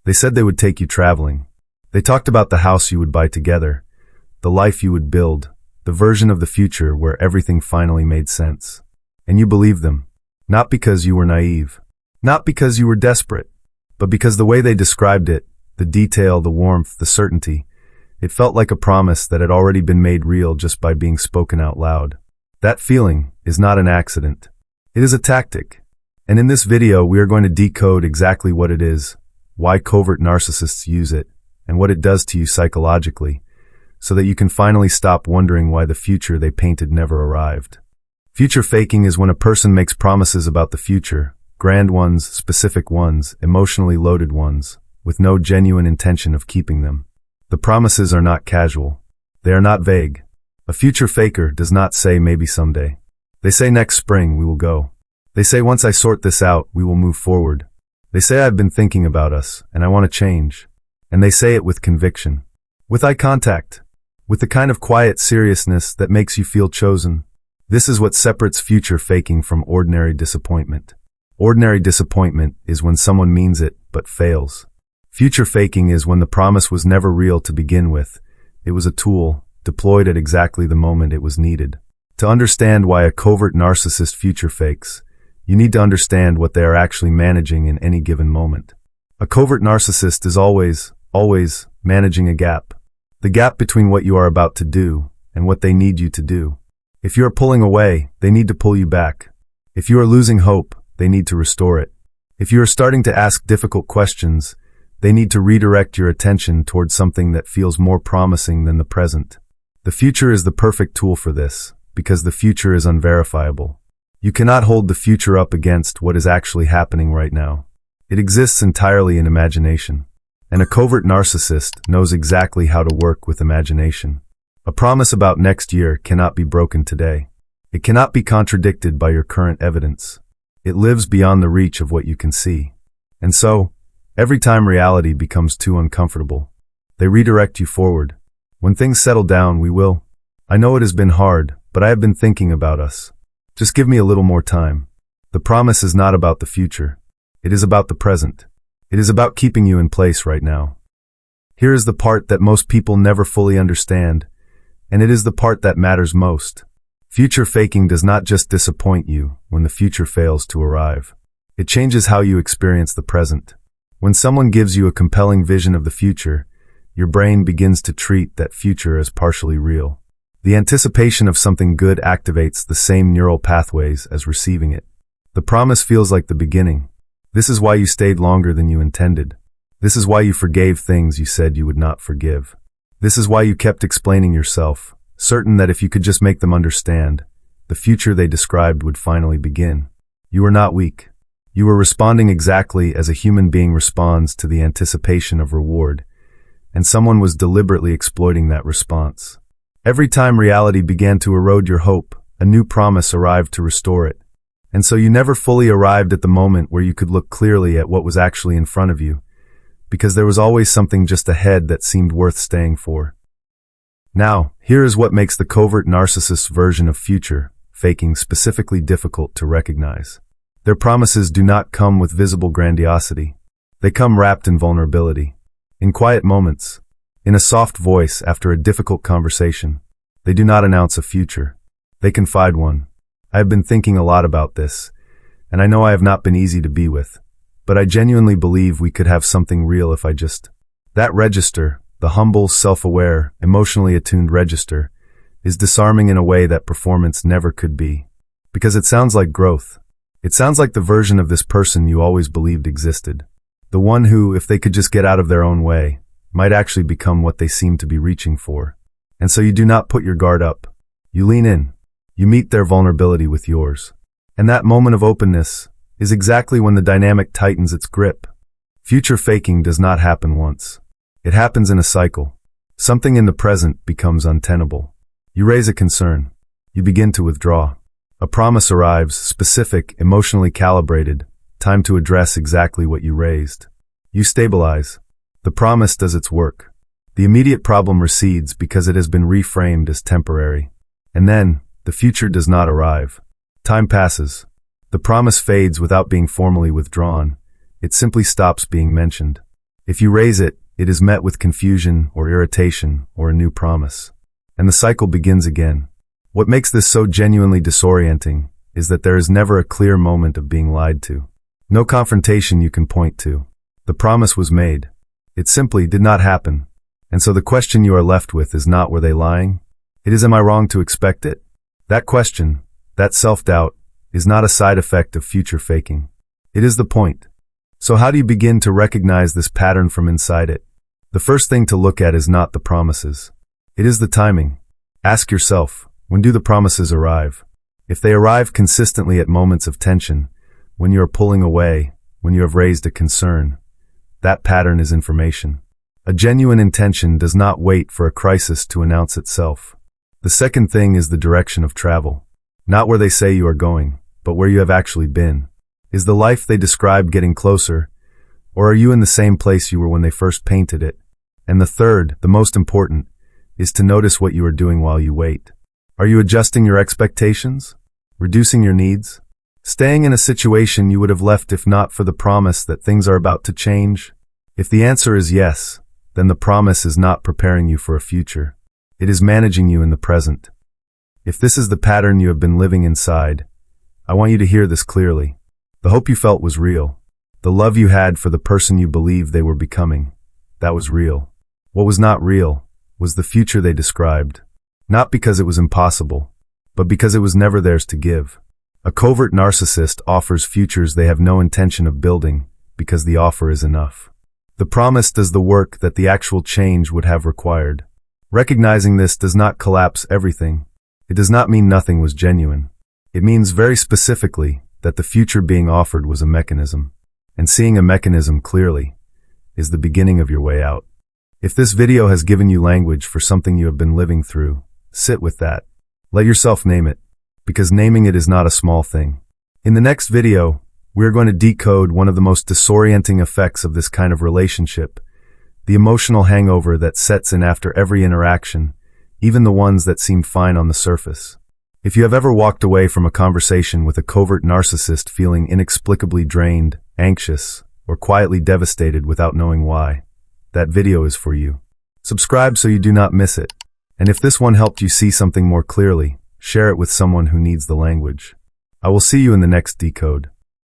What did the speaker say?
They said they would take you traveling. They talked about the house you would buy together, the life you would build, the version of the future where everything finally made sense. And you believed them. Not because you were naive. Not because you were desperate. But because the way they described it, the detail, the warmth, the certainty, it felt like a promise that had already been made real just by being spoken out loud. That feeling is not an accident. It is a tactic. And in this video, we are going to decode exactly what it is, why covert narcissists use it, and what it does to you psychologically, so that you can finally stop wondering why the future they painted never arrived. Future faking is when a person makes promises about the future, grand ones, specific ones, emotionally loaded ones, with no genuine intention of keeping them. The promises are not casual. They are not vague. A future faker does not say maybe someday. They say next spring we will go. They say once I sort this out, we will move forward. They say I've been thinking about us, and I want to change. And they say it with conviction. With eye contact. With the kind of quiet seriousness that makes you feel chosen. This is what separates future faking from ordinary disappointment. Ordinary disappointment is when someone means it, but fails. Future faking is when the promise was never real to begin with. It was a tool, deployed at exactly the moment it was needed. To understand why a covert narcissist future fakes, you need to understand what they are actually managing in any given moment. A covert narcissist is always managing a gap. The gap between what you are about to do and what they need you to do. If you are pulling away, they need to pull you back. If you are losing hope, they need to restore it. If you are starting to ask difficult questions, they need to redirect your attention towards something that feels more promising than the present. The future is the perfect tool for this, because the future is unverifiable. You cannot hold the future up against what is actually happening right now. It exists entirely in imagination. And a covert narcissist knows exactly how to work with imagination. A promise about next year cannot be broken today. It cannot be contradicted by your current evidence. It lives beyond the reach of what you can see. And so, every time reality becomes too uncomfortable, they redirect you forward. When things settle down, we will. I know it has been hard, but I have been thinking about us. Just give me a little more time. The promise is not about the future. It is about the present. It is about keeping you in place right now. Here is the part that most people never fully understand, and it is the part that matters most. Future faking does not just disappoint you when the future fails to arrive. It changes how you experience the present. When someone gives you a compelling vision of the future, your brain begins to treat that future as partially real. The anticipation of something good activates the same neural pathways as receiving it. The promise feels like the beginning. This is why you stayed longer than you intended. This is why you forgave things you said you would not forgive. This is why you kept explaining yourself, certain that if you could just make them understand, the future they described would finally begin. You were not weak. You were responding exactly as a human being responds to the anticipation of reward, and someone was deliberately exploiting that response. Every time reality began to erode your hope, a new promise arrived to restore it. And so you never fully arrived at the moment where you could look clearly at what was actually in front of you, because there was always something just ahead that seemed worth staying for. Now, here is what makes the covert narcissist's version of future faking specifically difficult to recognize. Their promises do not come with visible grandiosity. They come wrapped in vulnerability. In quiet moments, in a soft voice after a difficult conversation, they do not announce a future. They confide one. I have been thinking a lot about this, and I know I have not been easy to be with, but I genuinely believe we could have something real if I just... That register, the humble, self-aware, emotionally attuned register, is disarming in a way that performance never could be. Because it sounds like growth. It sounds like the version of this person you always believed existed. The one who, if they could just get out of their own way, might actually become what they seem to be reaching for. And so you do not put your guard up. You lean in. You meet their vulnerability with yours. And that moment of openness is exactly when the dynamic tightens its grip. Future faking does not happen once. It happens in a cycle. Something in the present becomes untenable. You raise a concern. You begin to withdraw. A promise arrives, specific, emotionally calibrated, time to address exactly what you raised. You stabilize. The promise does its work. The immediate problem recedes because it has been reframed as temporary. And then, the future does not arrive. Time passes. The promise fades without being formally withdrawn. It simply stops being mentioned. If you raise it, it is met with confusion or irritation or a new promise. And the cycle begins again. What makes this so genuinely disorienting is that there is never a clear moment of being lied to. No confrontation you can point to. The promise was made. It simply did not happen. And so the question you are left with is not, were they lying? It is, am I wrong to expect it? That question, that self-doubt, is not a side effect of future faking. It is the point. So how do you begin to recognize this pattern from inside it? The first thing to look at is not the promises. It is the timing. Ask yourself, when do the promises arrive? If they arrive consistently at moments of tension, when you are pulling away, when you have raised a concern, that pattern is information. A genuine intention does not wait for a crisis to announce itself. The second thing is the direction of travel. Not where they say you are going, but where you have actually been. Is the life they describe getting closer, or are you in the same place you were when they first painted it? And the third, the most important, is to notice what you are doing while you wait. Are you adjusting your expectations? Reducing your needs? Staying in a situation you would have left if not for the promise that things are about to change? If the answer is yes, then the promise is not preparing you for a future. It is managing you in the present. If this is the pattern you have been living inside, I want you to hear this clearly. The hope you felt was real. The love you had for the person you believed they were becoming, that was real. What was not real was the future they described. Not because it was impossible, but because it was never theirs to give. A covert narcissist offers futures they have no intention of building because the offer is enough. The promise does the work that the actual change would have required. Recognizing this does not collapse everything. It does not mean nothing was genuine. It means very specifically that the future being offered was a mechanism. And seeing a mechanism clearly is the beginning of your way out. If this video has given you language for something you have been living through, sit with that. Let yourself name it, because naming it is not a small thing. In the next video, we are going to decode one of the most disorienting effects of this kind of relationship, the emotional hangover that sets in after every interaction, even the ones that seem fine on the surface. If you have ever walked away from a conversation with a covert narcissist feeling inexplicably drained, anxious, or quietly devastated without knowing why, that video is for you. Subscribe so you do not miss it. And if this one helped you see something more clearly, share it with someone who needs the language. I will see you in the next decode.